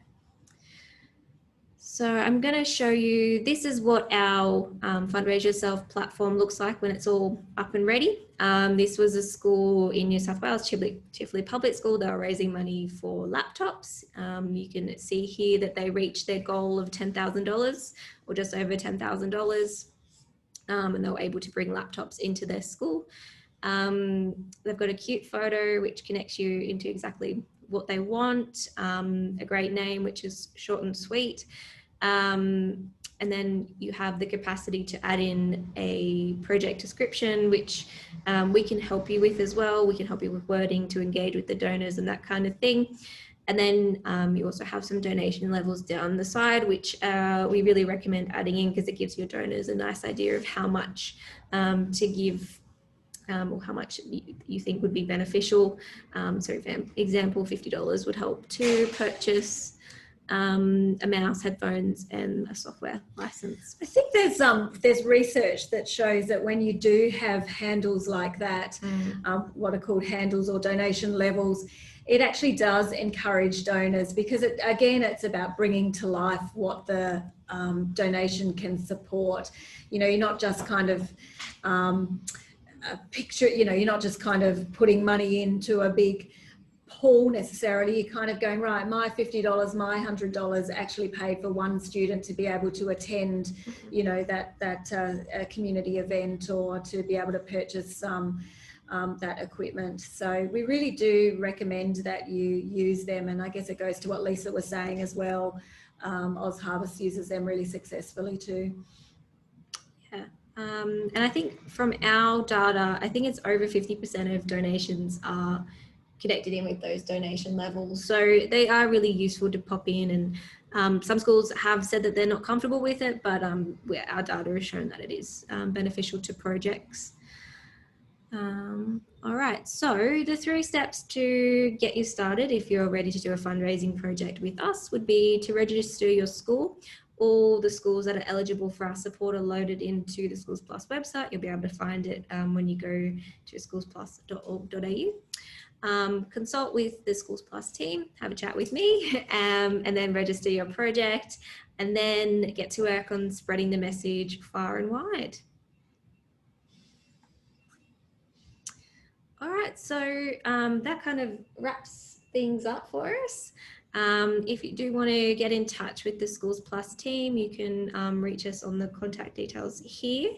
So I'm going to show you, this is what our Fundraise Yourself platform looks like when it's all up and ready. This was a school in New South Wales, Chifley Public School. They were raising money for laptops. You can see here that they reached their goal of $10,000 or just over $10,000. And they were able to bring laptops into their school. They've got a cute photo which connects you into exactly what they want, a great name which is short and sweet. And then you have the capacity to add in a project description, which we can help you with as well. We can help you with wording to engage with the donors and that kind of thing. And then you also have some donation levels down the side, which we really recommend adding in because it gives your donors a nice idea of how much to give or how much you think would be beneficial. So for example, $50 would help to purchase a mouse, headphones, and a software license. I think there's research that shows that when you do have handles like that, what are called handles or donation levels, it actually does encourage donors because it's about bringing to life what the donation can support. You're not just kind of a picture, you're not just kind of putting money into a big pool necessarily. You're kind of going, right, my $50, my $100 actually paid for one student to be able to attend, that community event or to be able to purchase that equipment. So we really do recommend that you use them. And I guess it goes to what Lisa was saying as well. OzHarvest uses them really successfully too. Yeah. And I think from our data, I think it's over 50% of donations are connected in with those donation levels. So they are really useful to pop in, and some schools have said that they're not comfortable with it, but our data has shown that it is beneficial to projects. All right, so the 3 steps to get you started if you're ready to do a fundraising project with us would be to register your school. All the schools that are eligible for our support are loaded into the Schools Plus website. You'll be able to find it when you go to schoolsplus.org.au. Consult with the Schools Plus team, have a chat with me, and then register your project, and then get to work on spreading the message far and wide. All right, so that kind of wraps things up for us. If you do want to get in touch with the Schools Plus team, you can reach us on the contact details here.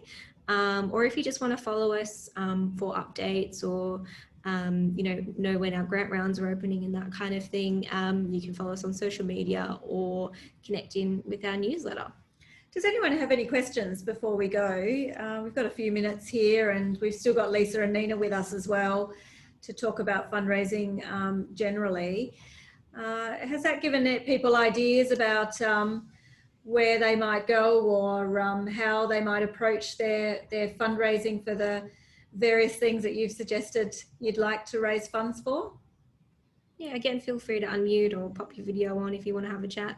Or if you just want to follow us for updates or know when our grant rounds are opening and that kind of thing, you can follow us on social media or connect in with our newsletter. Does anyone have any questions before we go? We've got a few minutes here, and we've still got Lisa and Nina with us as well to talk about fundraising generally. Has that given people ideas about where they might go or how they might approach their fundraising for the various things that you've suggested you'd like to raise funds for? Yeah, again, feel free to unmute or pop your video on if you want to have a chat.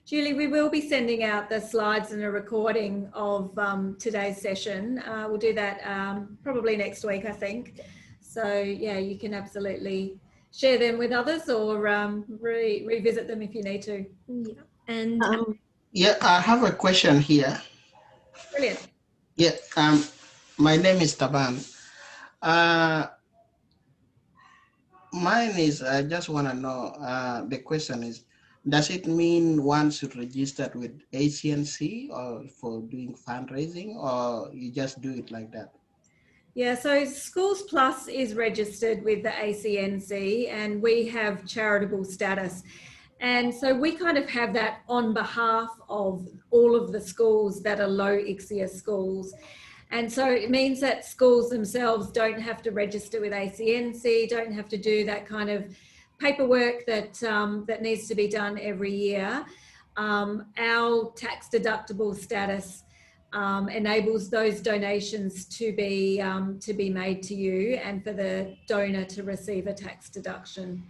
Julie, we will be sending out the slides and a recording of today's session. We'll do that probably next week, I think. So yeah, you can absolutely share them with others or revisit them if you need to. Yeah, and yeah, I have a question here. Brilliant. Yeah, my name is Taban. Mine is, I just want to know, the question is, does it mean one should register with ICSEA or for doing fundraising, or you just do it like that? Yeah, so Schools Plus is registered with the ACNC and we have charitable status. And so we kind of have that on behalf of all of the schools that are low ICSEA schools. And so it means that schools themselves don't have to register with ACNC, don't have to do that kind of paperwork that, that needs to be done every year. Our tax deductible status enables those donations to be made to you and for the donor to receive a tax deduction.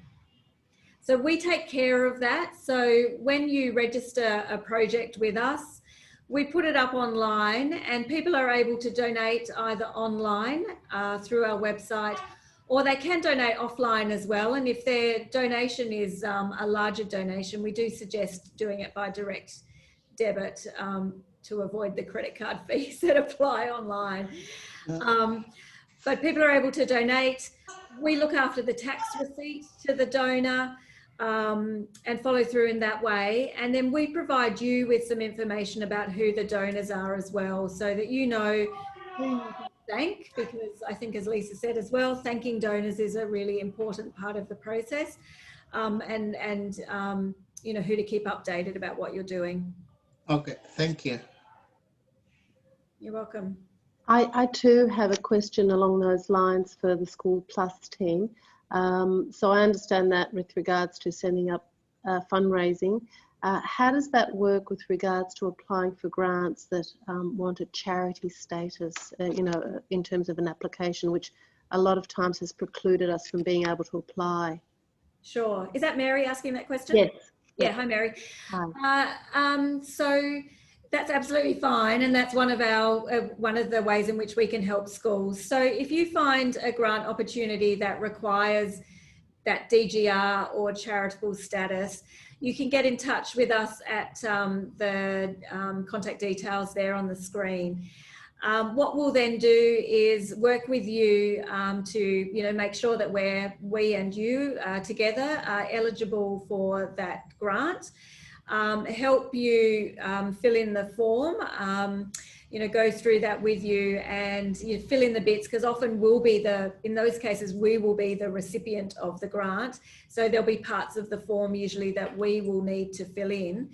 So we take care of that. So when you register a project with us, we put it up online and people are able to donate either online through our website, or they can donate offline as well. And if their donation is a larger donation, we do suggest doing it by direct debit to avoid the credit card fees that apply online. But people are able to donate. We look after the tax receipt to the donor and follow through in that way. And then we provide you with some information about who the donors are as well, so that you know who you can thank, because I think, as Lisa said as well, thanking donors is a really important part of the process, and you know, who to keep updated about what you're doing. Okay, thank you. You're welcome. I too have a question along those lines for the School Plus team. So I understand that with regards to sending up fundraising. How does that work with regards to applying for grants that want a charity status, you know, in terms of an application, which a lot of times has precluded us from being able to apply? Sure. Is that Mary asking that question? Yes. Yeah, hi Mary. Hi. So that's absolutely fine, and that's one of our one of the ways in which we can help schools. So if you find a grant opportunity that requires that DGR or charitable status, you can get in touch with us at the contact details there on the screen. What we'll then do is work with you to make sure that we and you together are eligible for that grant. Help you fill in the form, go through that with you, and fill in the bits, because often in those cases, we will be the recipient of the grant. So there'll be parts of the form usually that we will need to fill in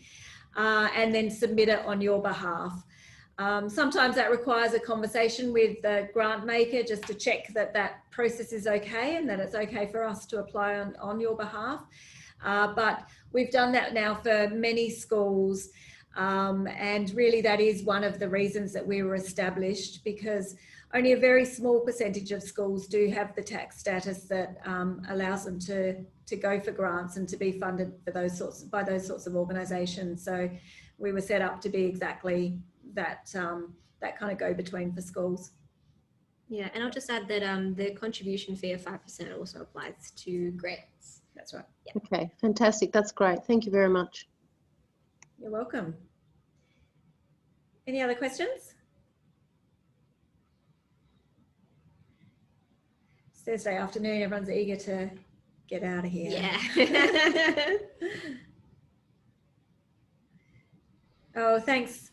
and then submit it on your behalf. Sometimes that requires a conversation with the grant maker just to check that that process is okay and that it's okay for us to apply on your behalf. But we've done that now for many schools, and really that is one of the reasons that we were established, because only a very small percentage of schools do have the tax status that allows them to go for grants and to be funded for by those sorts of organisations. So we were set up to be exactly that kind of go-between for schools. Yeah, and I'll just add that the contribution fee of 5% also applies to grants. That's right. Yeah. Okay, fantastic. That's great. Thank you very much. You're welcome. Any other questions? It's Thursday afternoon, everyone's eager to get out of here. Yeah. Oh, thanks.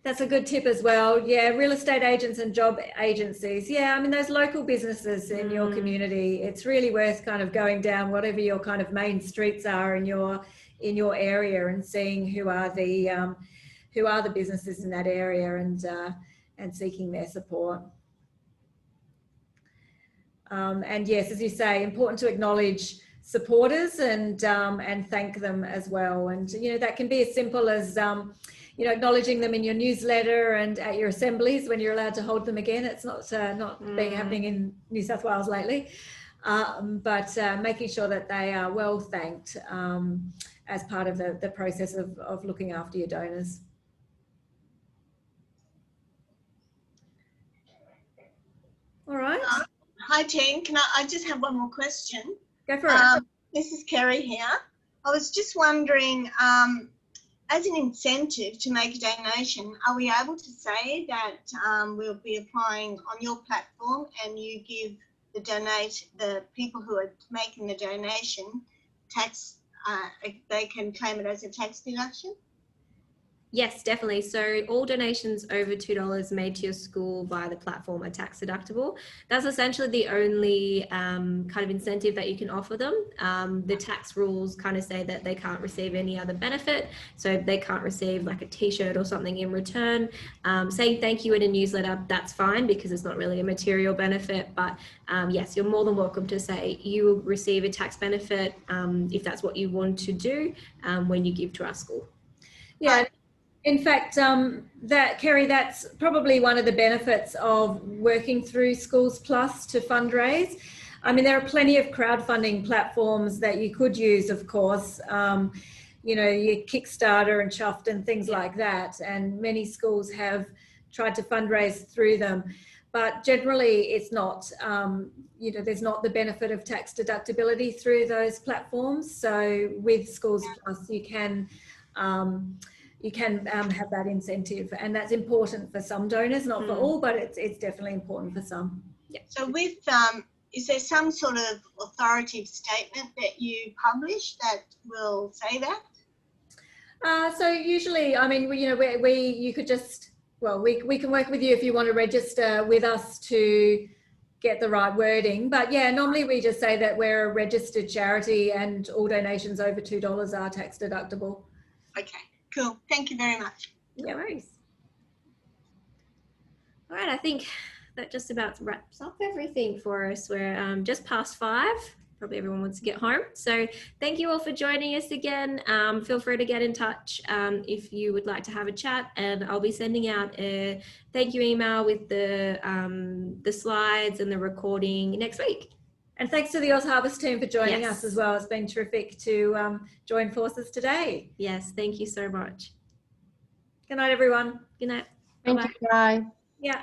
That's a good tip as well. Yeah, real estate agents and job agencies. Yeah, I mean, those local businesses in your community, it's really worth kind of going down whatever your kind of main streets are in your area and seeing who are the businesses in that area and seeking their support. And yes, as you say, important to acknowledge supporters and thank them as well. And that can be as simple as acknowledging them in your newsletter and at your assemblies when you're allowed to hold them again. It's not been happening in New South Wales lately, but making sure that they are well thanked as part of the process of looking after your donors. All right. Hi team, I just have one more question. Go for it. This is Kerry here. I was just wondering, as an incentive to make a donation, are we able to say that we'll be applying on your platform and you give the people who are making the donation tax, they can claim it as a tax deduction? Yes, definitely. So all donations over $2 made to your school via the platform are tax deductible. That's essentially the only kind of incentive that you can offer them. The tax rules kind of say that they can't receive any other benefit. So they can't receive like a t-shirt or something in return. Saying thank you in a newsletter, that's fine because it's not really a material benefit. But yes, you're more than welcome to say you will receive a tax benefit if that's what you want to do when you give to our school. Yeah. In fact, Kerry, that's probably one of the benefits of working through Schools Plus to fundraise. I mean, there are plenty of crowdfunding platforms that you could use, of course, you know, your Kickstarter and Chuffed and things like that. And many schools have tried to fundraise through them. But generally, it's not, you know, there's not the benefit of tax deductibility through those platforms. So with Schools Plus, you can have that incentive, and that's important for some donors, not for all, but it's definitely important for some. Yeah. So with, is there some sort of authoritative statement that you publish that will say that? So usually, I mean, you know, you could just, well, we can work with you if you want to register with us to get the right wording. But yeah, normally we just say that we're a registered charity and all donations over $2 are tax deductible. Okay, cool. Thank you very much. No worries. All right, I think that just about wraps up everything for us. We're just past 5. Probably everyone wants to get home. So thank you all for joining us again. Feel free to get in touch if you would like to have a chat, and I'll be sending out a thank you email with the slides and the recording next week. And thanks to the OzHarvest team for joining us as well. It's been terrific to join forces today. Yes, thank you so much. Good night, everyone. Good night. Thank you. Bye. Yeah.